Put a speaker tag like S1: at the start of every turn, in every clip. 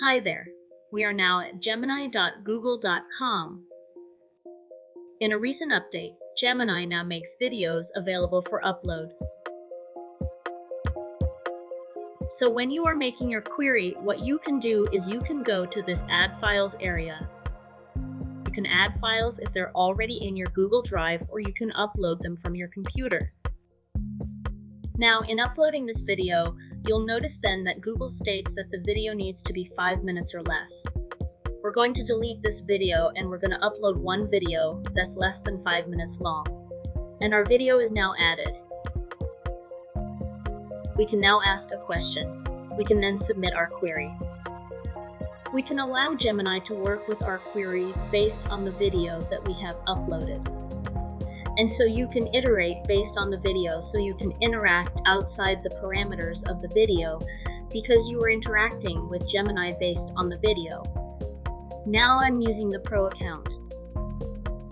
S1: Hi there. We are now at gemini.google.com. In a recent update, Gemini now makes videos available for upload. So when you are making your query, what you can do is you can go to this Add Files area. You can add files if they're already in your Google Drive, or you can upload them from your computer. Now, in uploading this video, you'll notice then that Google states that the video needs to be 5 minutes or less. We're going to delete this video and we're going to upload one video that's less than 5 minutes long. And our video is now added. We can now ask a question. We can then submit our query. We can allow Gemini to work with our query based on the video that we have uploaded. And so you can iterate based on the video, so you can interact outside the parameters of the video because you are interacting with Gemini based on the video. Now I'm using the Pro account.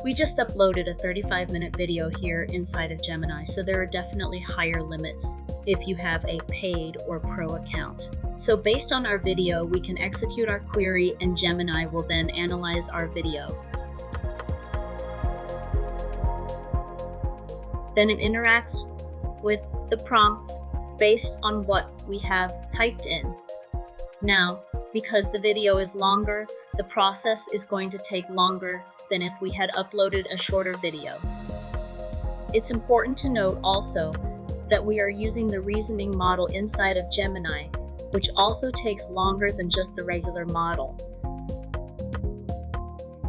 S1: We just uploaded a 35-minute video here inside of Gemini, so there are definitely higher limits if you have a paid or Pro account. So based on our video, we can execute our query and Gemini will then analyze our video. Then it interacts with the prompt based on what we have typed in. Now, because the video is longer, the process is going to take longer than if we had uploaded a shorter video. It's important to note also that we are using the reasoning model inside of Gemini, which also takes longer than just the regular model.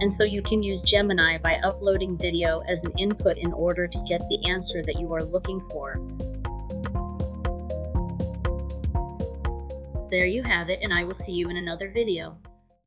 S1: And so you can use Gemini by uploading video as an input in order to get the answer that you are looking for. There you have it, and I will see you in another video.